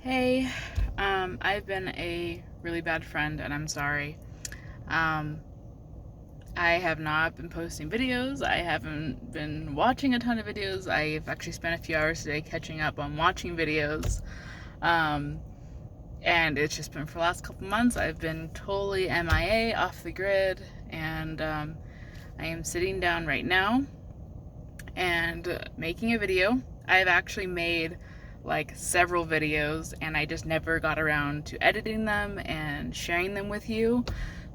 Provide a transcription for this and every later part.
Hey, I've been a really bad friend and I'm sorry. Um, I have not been posting videos. I haven't been watching a ton of videos. I've actually spent a few hours today catching up on watching videos. Um, and it's just been for the last couple months. I've been totally MIA, off the grid, and I am sitting down right now and making a video. I've actually made like several videos and I just never got around to editing them and sharing them with you.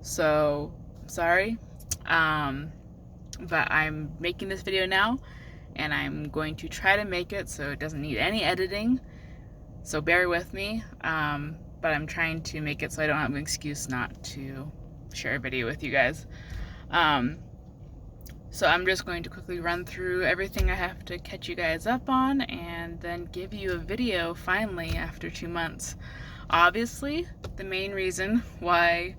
So, sorry. Um, but I'm making this video now and I'm going to try to make it so it doesn't need any editing. So bear with me. But I'm trying to make it so I don't have an excuse not to share a video with you guys. Um, So I'm just going to quickly run through everything I have to catch you guys up on and then give you a video finally after 2 months. Obviously, the main reason why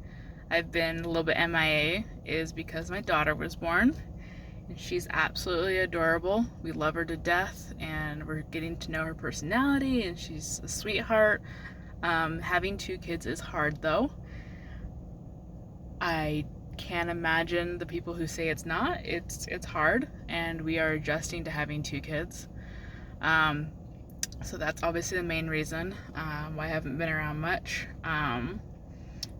I've been a little bit MIA is because my daughter was born and she's absolutely adorable. We love her to death and we're getting to know her personality and she's a sweetheart. Having 2 kids is hard though. I can't imagine the people who say it's not. It's hard, and we are adjusting to having 2 kids. Um, so that's obviously the main reason why I haven't been around much.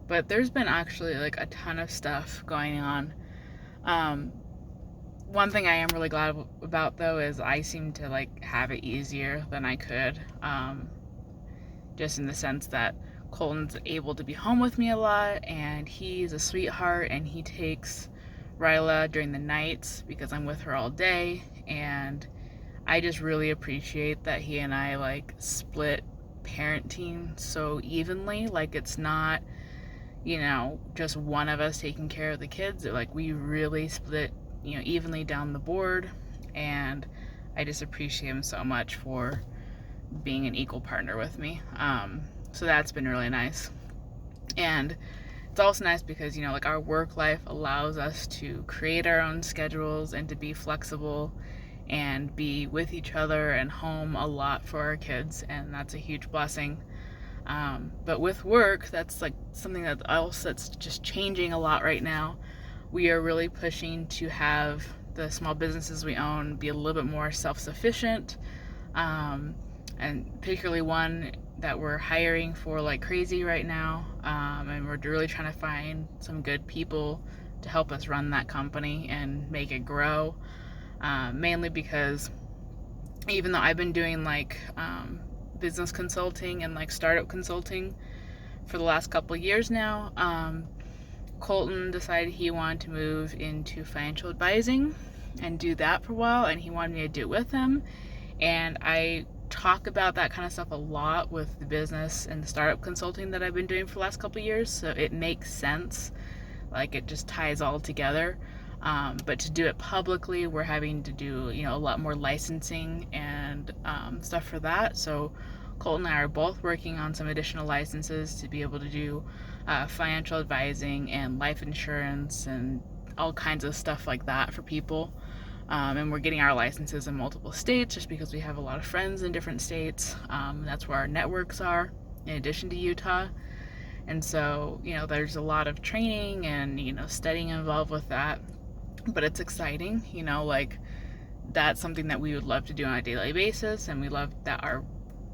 But there's been actually like a ton of stuff going on. Um, One thing I am really glad about though is I seem to like have it easier than I could. Just in the sense that Colton's able to be home with me a lot and he's a sweetheart and he takes Ryla during the nights because I'm with her all day, and I just really appreciate that he and I like split parenting so evenly. Like it's not, just one of us taking care of the kids. Like we really split, evenly down the board, and I just appreciate him so much for being an equal partner with me. So that's been really nice. And it's also nice because, like our work life allows us to create our own schedules and to be flexible and be with each other and home a lot for our kids. And that's a huge blessing. But with work, that's like something that's just changing a lot right now. We are really pushing to have the small businesses we own be a little bit more self-sufficient. And particularly one that we're hiring for like crazy right now. And we're really trying to find some good people to help us run that company and make it grow. Mainly because even though I've been doing like business consulting and like startup consulting for the last couple of years now, Colton decided he wanted to move into financial advising and do that for a while, and he wanted me to do it with him. And I talk about that kind of stuff a lot with the business and the startup consulting that I've been doing for the last couple of years, so it makes sense. Like it just ties all together. But to do it publicly, we're having to do a lot more licensing and stuff for that. So Colton and I are both working on some additional licenses to be able to do financial advising and life insurance and all kinds of stuff like that for people. And we're getting our licenses in multiple states just because we have a lot of friends in different states. That's where our networks are, in addition to Utah. And so, there's a lot of training and, studying involved with that. But it's exciting, like that's something that we would love to do on a daily basis. And we love that our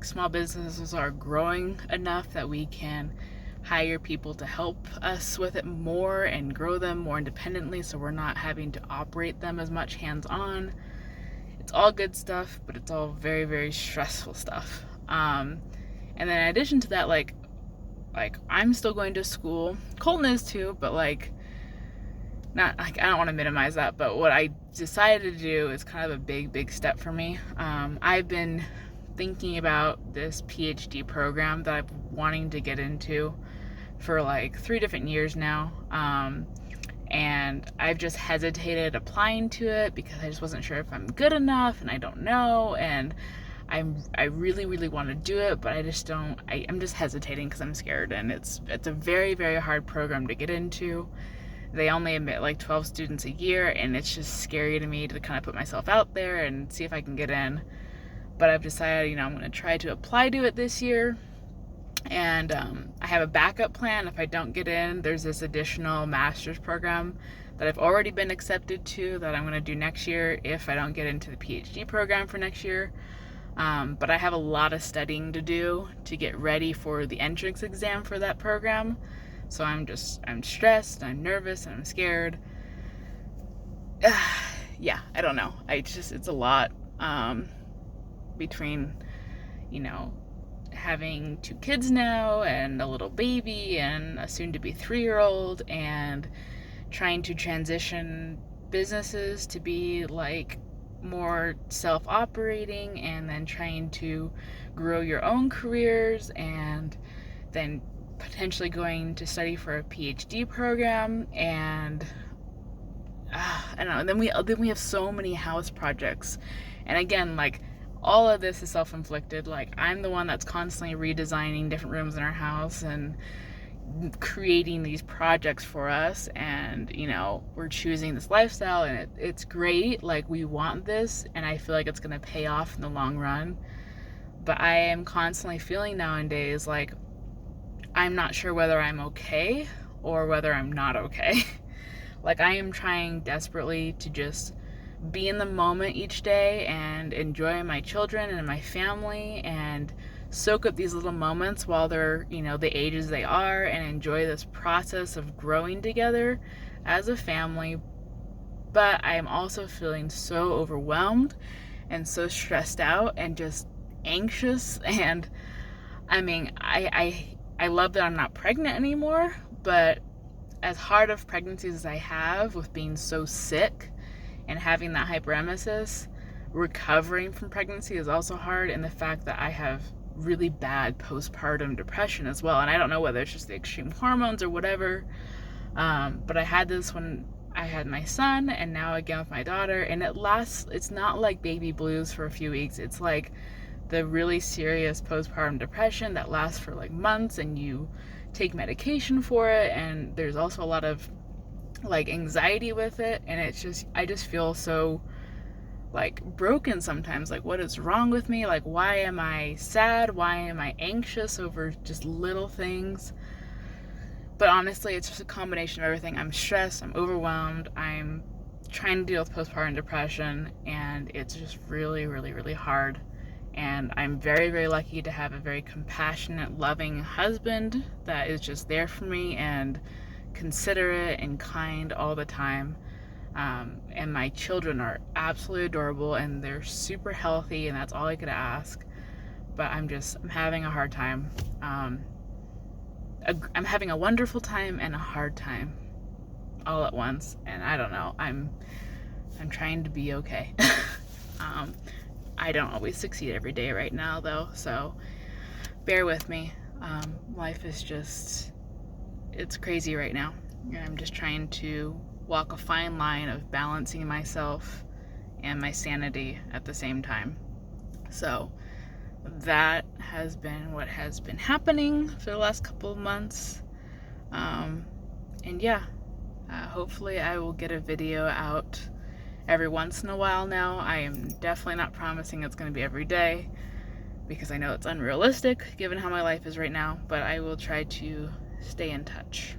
small businesses are growing enough that we can hire people to help us with it more and grow them more independently, so we're not having to operate them as much hands-on. It's all good stuff, but it's all very, very stressful stuff. And then in addition to that, like I'm still going to school. Colton is too, but not like I don't want to minimize that, but what I decided to do is kind of a big step for me. I've been thinking about this PhD program that I'm wanting to get into for like 3 different years now. And I've just hesitated applying to it because I just wasn't sure if I'm good enough, and I don't know, and I really want to do it, but I just don't. I'm just hesitating because I'm scared, and it's a very, very hard program to get into. They only admit like 12 students a year, and it's just scary to me to kind of put myself out there and see if I can get in. But I've decided, I'm going to try to apply to it this year. And I have a backup plan. If I don't get in, there's this additional master's program that I've already been accepted to that I'm going to do next year if I don't get into the PhD program for next year. But I have a lot of studying to do to get ready for the entrance exam for that program. So I'm stressed, I'm nervous, and I'm scared. Yeah, I don't know. It's a lot between, you know, having 2 kids now and a little baby and a soon to be 3-year-old, and trying to transition businesses to be like more self-operating, and then trying to grow your own careers, and then potentially going to study for a PhD program, and I don't know. And then we have so many house projects, and again, like, all of this is self-inflicted. Like, I'm the one that's constantly redesigning different rooms in our house and creating these projects for us, and we're choosing this lifestyle, and it's great. Like, we want this, and I feel like it's going to pay off in the long run. But I am constantly feeling nowadays like I'm not sure whether I'm okay or whether I'm not okay. Like, I am trying desperately to just be in the moment each day and enjoy my children and my family, and soak up these little moments while they're, the ages they are, and enjoy this process of growing together as a family. But I am also feeling so overwhelmed and so stressed out and just anxious. And I mean, I love that I'm not pregnant anymore, but as hard of pregnancies as I have, with being so sick and having that hyperemesis, recovering from pregnancy is also hard, and the fact that I have really bad postpartum depression as well. And I don't know whether it's just the extreme hormones or whatever, but I had this when I had my son, and now again with my daughter, and it's not like baby blues for a few weeks. It's like the really serious postpartum depression that lasts for like months, and you take medication for it, and there's also a lot of like anxiety with it, and I just feel so like broken sometimes. Like, what is wrong with me? Like, why am I sad? Why am I anxious over just little things? But honestly, it's just a combination of everything. I'm stressed, I'm overwhelmed, I'm trying to deal with postpartum depression, and it's just really, really, really hard. And I'm very, very lucky to have a very compassionate, loving husband that is just there for me and considerate and kind all the time. And my children are absolutely adorable, and they're super healthy, and that's all I could ask. But I'm having a hard time. I'm having a wonderful time and a hard time all at once, and I don't know. I'm trying to be okay. I don't always succeed every day right now, though, so bear with me. Life is it's crazy right now, and I'm just trying to walk a fine line of balancing myself and my sanity at the same time. So that has been what has been happening for the last couple of months. And yeah, hopefully I will get a video out every once in a while now. I am definitely not promising it's going to be every day, because I know it's unrealistic given how my life is right now, but I will try to stay in touch.